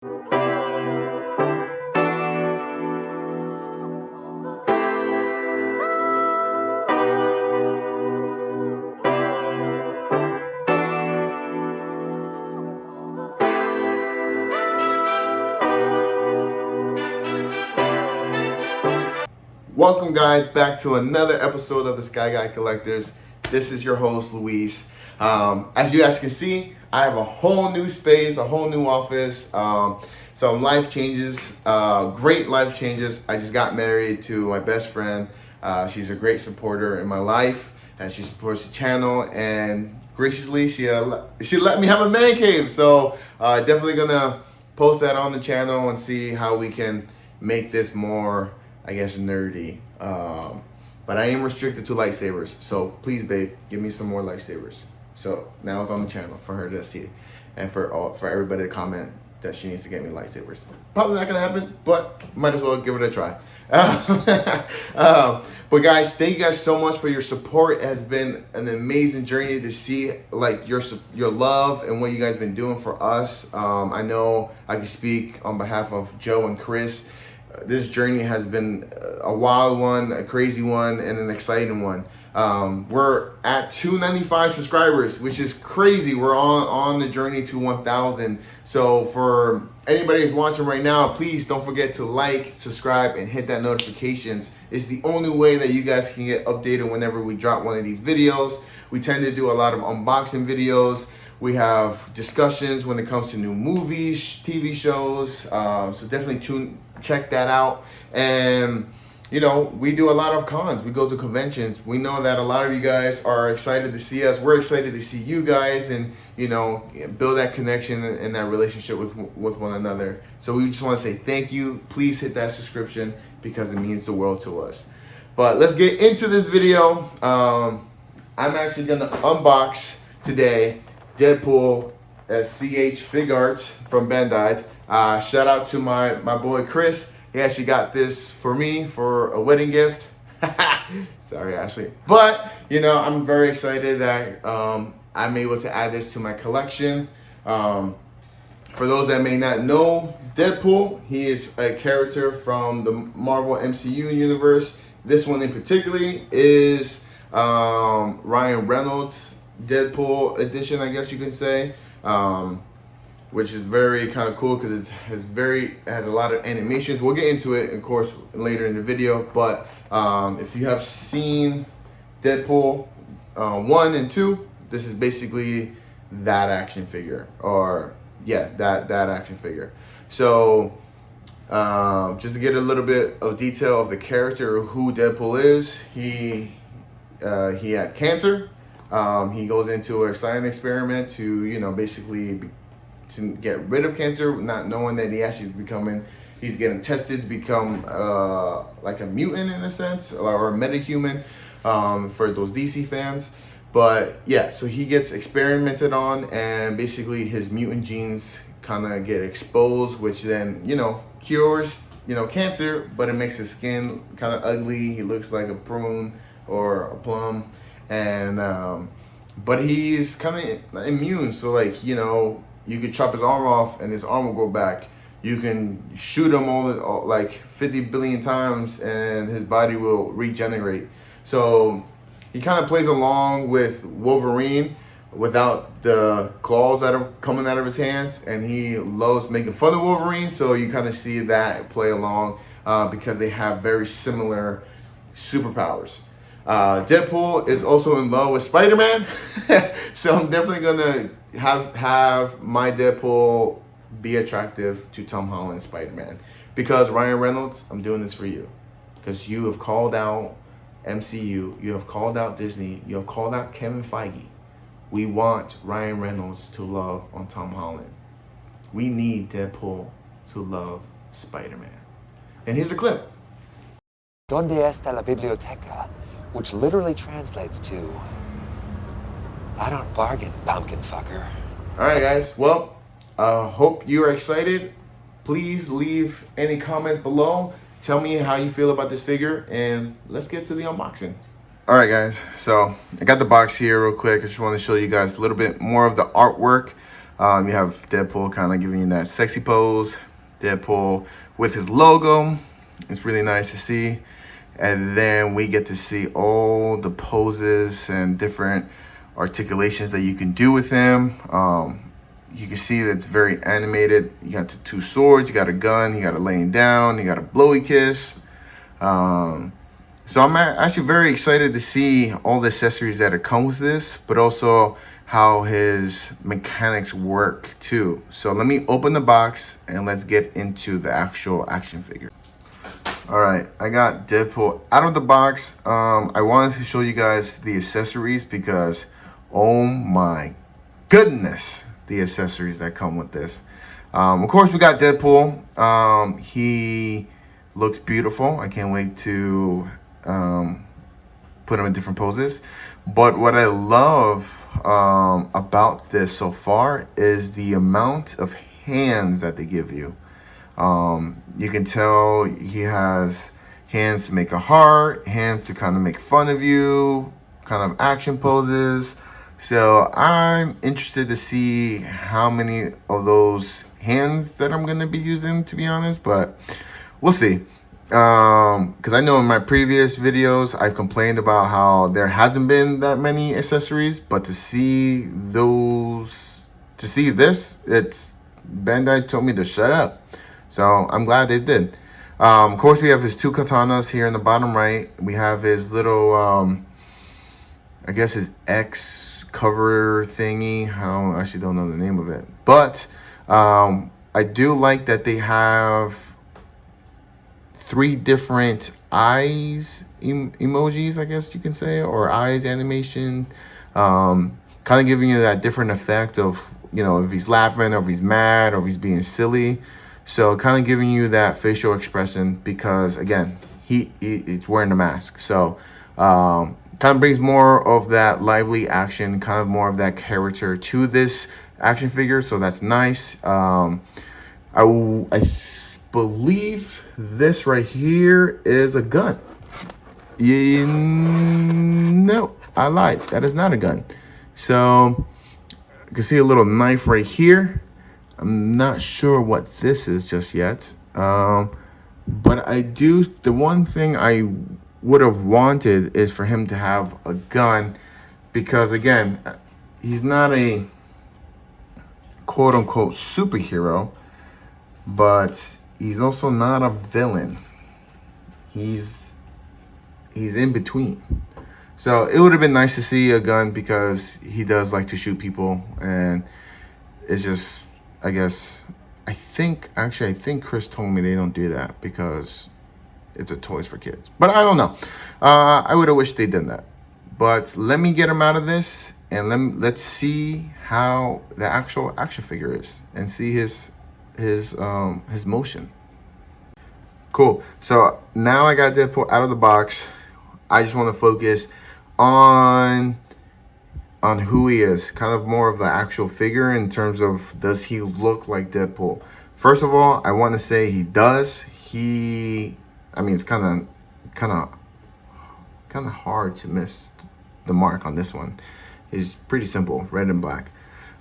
Welcome guys back to another episode of the Sky Guy Collectors. This is your host Luis. As you guys can see, I have a whole new space, a whole new office, some life changes, great life changes. I just got married to my best friend. She's a great supporter in my life, and she supports the channel, and graciously she let me have a man cave. So definitely gonna post that on the channel and see how we can make this more, I guess, nerdy. But I am restricted to lightsabers, so please, babe, give me some more lightsabers. So now it's on the channel for her to see, and for everybody to comment that she needs to get me lightsabers. Probably not gonna happen, but might as well give it a try. But guys, thank you guys so much for your support. It has been an amazing journey to see like your love and what you guys been doing for us. I know I can speak on behalf of Joe and Chris. This journey has been a wild one, a crazy one, and an exciting one. We're at 295 subscribers, which is crazy. We're on the journey to 1,000. So for anybody who's watching right now, please don't forget to like, subscribe, and hit that notifications. It's the only way that you guys can get updated whenever we drop one of these videos. We tend to do a lot of unboxing videos. We have discussions when it comes to new movies, TV shows. So definitely check that out. And you know, we do a lot of cons. We go to conventions. We know that a lot of you guys are excited to see us. We're excited to see you guys, and you know, build that connection and that relationship with one another. So we just want to say thank you. Please hit that subscription because it means the world to us. But let's get into this video. I'm actually gonna unbox today Deadpool S.H.Figuarts from Bandai. Shout out to my boy Chris. He actually got this for me for a wedding gift. Sorry, Ashley. But, you know, I'm very excited that I'm able to add this to my collection. For those that may not know, Deadpool, he is a character from the Marvel MCU universe. This one in particular is Ryan Reynolds' Deadpool edition, I guess you could say. Which is very kind of cool because it has a lot of animations. We'll get into it, of course, later in the video. But if you have seen Deadpool 1 and 2, this is basically that action figure, or yeah, that action figure. So just to get a little bit of detail of the character, of who Deadpool is, he had cancer. He goes into a science experiment to, you know, basically to get rid of cancer, not knowing that he's getting tested to become like a mutant in a sense, or a metahuman, for those DC fans. But yeah, so he gets experimented on, and basically his mutant genes kind of get exposed, which then, you know, cures, you know, cancer, but it makes his skin kind of ugly. He looks like a prune or a plum, and but he's kind of immune. So like, you know, you could chop his arm off and his arm will grow back. You can shoot him all like 50 billion times and his body will regenerate. So he kind of plays along with Wolverine without the claws that are coming out of his hands, and he loves making fun of Wolverine. So you kind of see that play along because they have very similar superpowers. Deadpool is also in love with Spider-Man. So I'm definitely gonna have my Deadpool be attractive to Tom Holland's Spider-Man, because Ryan Reynolds, I'm doing this for you, because you have called out MCU, you have called out Disney, you have called out Kevin Feige. We want Ryan Reynolds to love on Tom Holland. We need Deadpool to love Spider-Man. And here's a clip. ¿Dónde está la biblioteca? Which literally translates to, I don't bargain, pumpkin fucker. All right, guys. Well, hope you are excited. Please leave any comments below. Tell me how you feel about this figure, and let's get to the unboxing. All right, guys. So I got the box here real quick. I just want to show you guys a little bit more of the artwork. You have Deadpool kind of giving you that sexy pose. Deadpool with his logo. It's really nice to see. And then we get to see all the poses and different articulations that you can do with him. You can see that it's very animated. You got the two swords, you got a gun, you got a laying down, you got a blowy kiss. So I'm actually very excited to see all the accessories that come with this, but also how his mechanics work too. So let me open the box and let's get into the actual action figure. All right, I got Deadpool out of the box. I wanted to show you guys the accessories because, oh my goodness, the accessories that come with this. Of course, we got Deadpool. He looks beautiful. I can't wait to put him in different poses. But what I love about this so far is the amount of hands that they give you. You can tell he has hands to make a heart, hands to kind of make fun of you, kind of action poses. So I'm interested to see how many of those hands that I'm going to be using, to be honest, but we'll see. Because I know in my previous videos, I've complained about how there hasn't been that many accessories, but to see this, it's Bandai told me to shut up. So I'm glad they did. Of course, we have his two katanas here in the bottom right. We have his little, I guess his X cover thingy. I actually don't know the name of it. But I do like that they have 3 different eyes emojis, I guess you can say, or eyes animation. Kind of giving you that different effect of, you know, if he's laughing or if he's mad or if he's being silly. So kind of giving you that facial expression because, again, he's wearing a mask. So kind of brings more of that lively action, kind of more of that character to this action figure. So that's nice. I believe this right here is a gun. No, I lied. That is not a gun. So you can see a little knife right here. I'm not sure what this is just yet. But the one thing I would have wanted is for him to have a gun because, again, he's not a quote unquote superhero, but he's also not a villain. He's in between. So it would have been nice to see a gun because he does like to shoot people, and it's just, I think Chris told me they don't do that because it's a toys for kids. But I don't know. I would have wished they did that. But let me get him out of this and let's see how the actual action figure is and see his motion. Cool. So now I got Deadpool out of the box. I just want to focus on who he is, kind of more of the actual figure in terms of, does he look like Deadpool? First of all, I want to say he does. I mean, it's kind of hard to miss the mark on this one. It's pretty simple, red and black.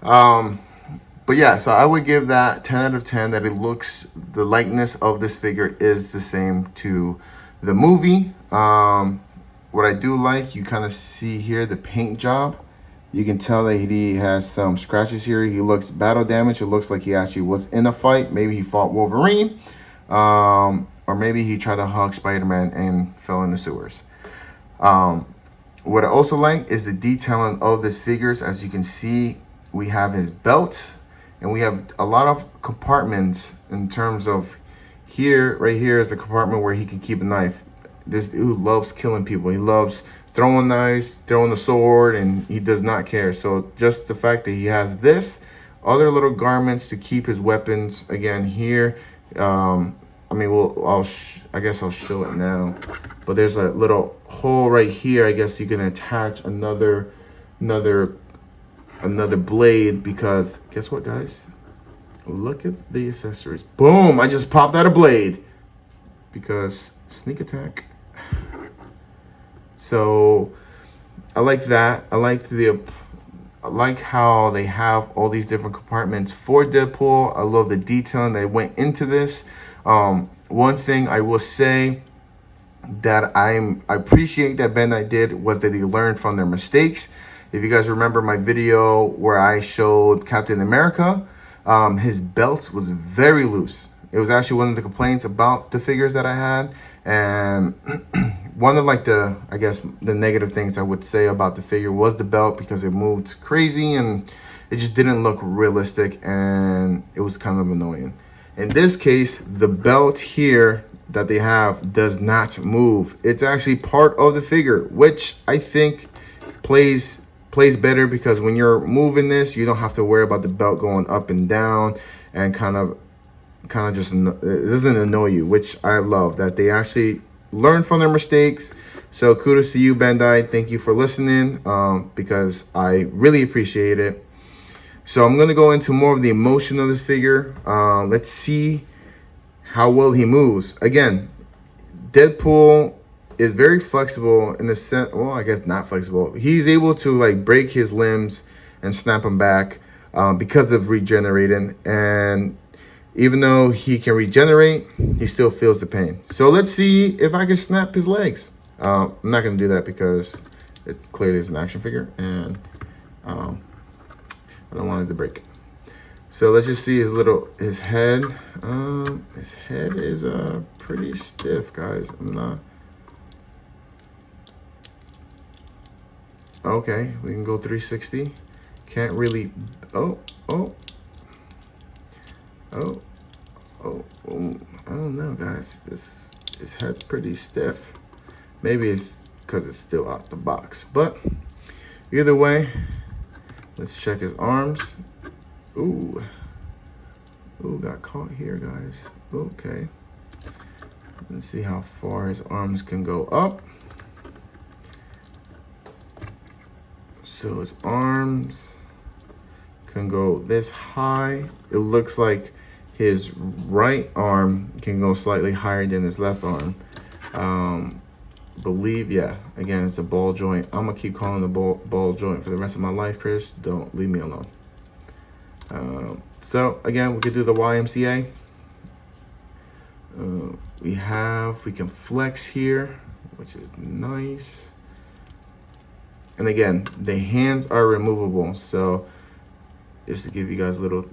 But yeah, so I would give that 10 out of 10 that it looks, the likeness of this figure is the same to the movie. What I do like, you kind of see here the paint job. You can tell that he has some scratches here. He looks battle damaged. It looks like he actually was in a fight. Maybe he fought Wolverine. Or maybe he tried to hug Spider-Man and fell in the sewers. What I also like is the detailing of these figures. As you can see, we have his belt. And we have a lot of compartments in terms of right here is a compartment where he can keep a knife. This dude loves killing people. He loves throwing knives, throwing the sword, and he does not care. So just the fact that he has this, other little garments to keep his weapons, again, here. I mean, I guess I'll show it now. But there's a little hole right here. I guess you can attach another blade, because guess what, guys? Look at the accessories. Boom! I just popped out a blade because sneak attack. So I like that. I like the like how they have all these different compartments for Deadpool. I love the detailing that went into this. One thing I will say that I appreciate that Bandai did was that they learned from their mistakes. If you guys remember my video where I showed Captain America, his belt was very loose. It was actually one of the complaints about the figures that I had, and one of like the, I guess, the negative things I would say about the figure was the belt, because it moved crazy and it just didn't look realistic, and it was kind of annoying. In this case, the belt here that they have does not move. It's actually part of the figure, which I think plays better, because when you're moving this, you don't have to worry about the belt going up and down and kind of just, it doesn't annoy you, which I love that they actually learn from their mistakes. So kudos to you, Bandai. Thank you for listening, because I really appreciate it. So I'm going to go into more of the emotion of this figure. Let's see how well he moves. Again, Deadpool is very flexible in the sense, well, I guess not flexible. He's able to like break his limbs and snap them back because of regenerating. And even though he can regenerate, he still feels the pain. So let's see if I can snap his legs. I'm not going to do that because it clearly is an action figure, and I don't want it to break. So let's just see his head. His head is pretty stiff, guys. Okay, we can go 360. Can't really. Oh. I don't know, guys. His head's pretty stiff. Maybe it's because it's still out the box. But either way, let's check his arms. Ooh, got caught here, guys. Okay. Let's see how far his arms can go up. So his arms can go this high. It looks like his right arm can go slightly higher than his left arm. Believe, yeah, again, it's the ball joint. I'm gonna keep calling the ball joint for the rest of my life, Chris. Don't leave me alone. So again, we could do the YMCA. We can flex here, which is nice. And again, the hands are removable. So just to give you guys a little,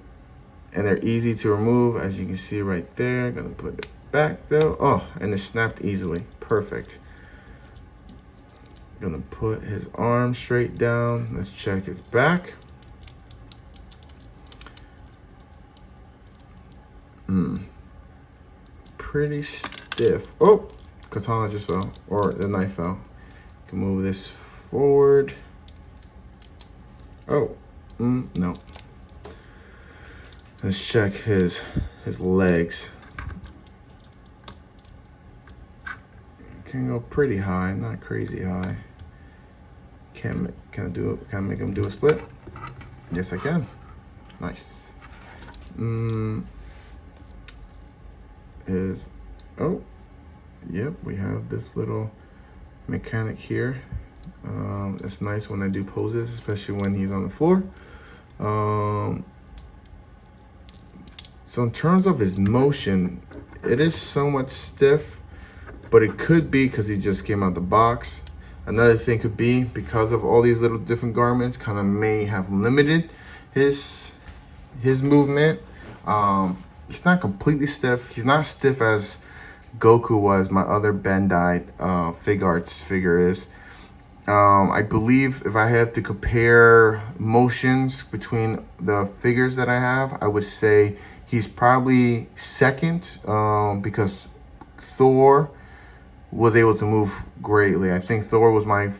and they're easy to remove, as you can see right there. Gonna put it back though. Oh, and it snapped easily. Perfect. Gonna put his arm straight down. Let's check his back. Pretty stiff. Oh, katana just fell, or the knife fell. Can move this forward. Oh, no. Let's check his legs. Can go pretty high, not crazy high. Can I make him do a split? Yes, I can. Nice. Yep, we have this little mechanic here. It's nice when I do poses, especially when he's on the floor. So in terms of his motion, it is somewhat stiff, but it could be because he just came out the box. Another thing could be because of all these little different garments kind of may have limited his movement. He's not completely stiff. He's not stiff as Goku was, my other Bandai Figuarts figure is. I believe if I have to compare motions between the figures that I have, I would say he's probably second, because Thor was able to move greatly. I think Thor was my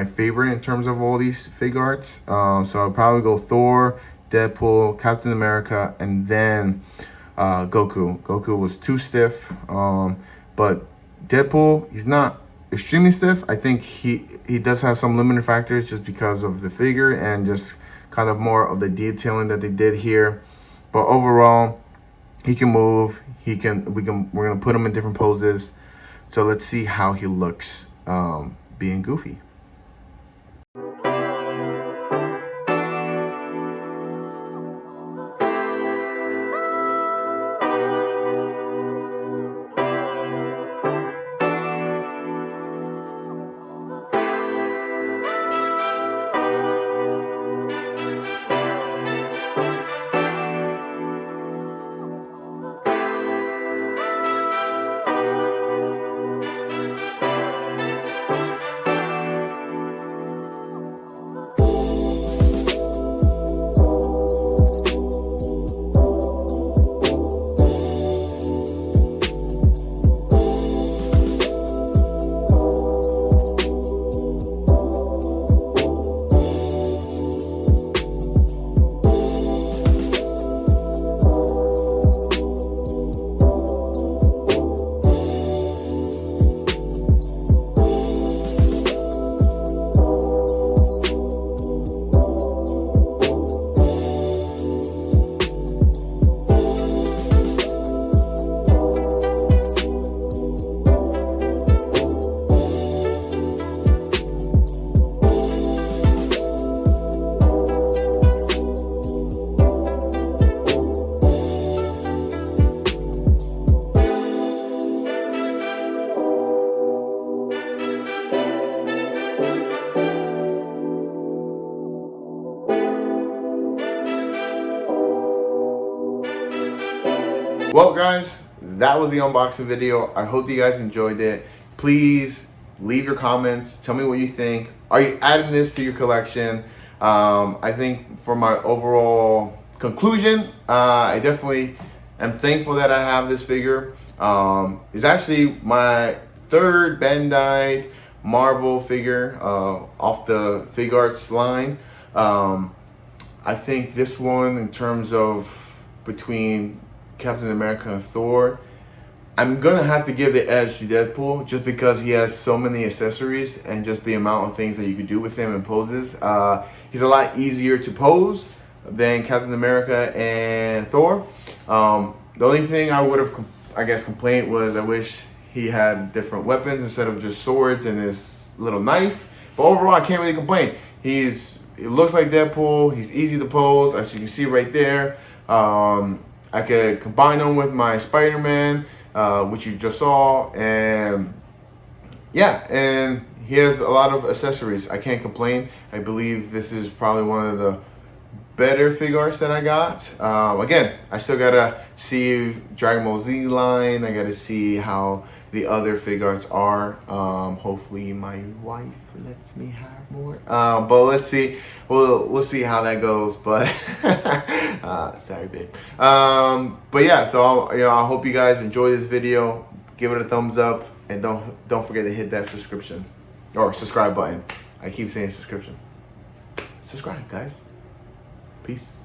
favorite in terms of all these Figuarts. So I'll probably go Thor, Deadpool, Captain America, and then Goku. Goku was too stiff, but Deadpool, he's not extremely stiff. I think he does have some limiting factors just because of the figure and just kind of more of the detailing that they did here. But overall, he can move. We're gonna put him in different poses. So let's see how he looks being Goofy. Well, guys, that was the unboxing video. I hope you guys enjoyed it. Please leave your comments. Tell me what you think. Are you adding this to your collection? I think for my overall conclusion, I definitely am thankful that I have this figure. It's actually my third Bandai Marvel figure off the Figuarts line. I think this one, in terms of between Captain America and Thor, I'm gonna have to give the edge to Deadpool just because he has so many accessories and just the amount of things that you could do with him in poses. He's a lot easier to pose than Captain America and Thor. The only thing I would have, I guess, complained was I wish he had different weapons instead of just swords and his little knife. But overall, I can't really complain. It looks like Deadpool. He's easy to pose, as you can see right there. I could combine them with my Spider-Man, which you just saw, and yeah, and he has a lot of accessories. I can't complain. I believe this is probably one of the better Figuarts that I got. Again, I still gotta see Dragon Ball Z line. I gotta see how the other Figuarts are. Hopefully my wife lets me have more. But let's see. We'll see how that goes. But sorry, babe. But yeah. So I hope you guys enjoy this video. Give it a thumbs up, and don't forget to hit that subscribe button. I keep saying subscription. Subscribe, guys. Peace.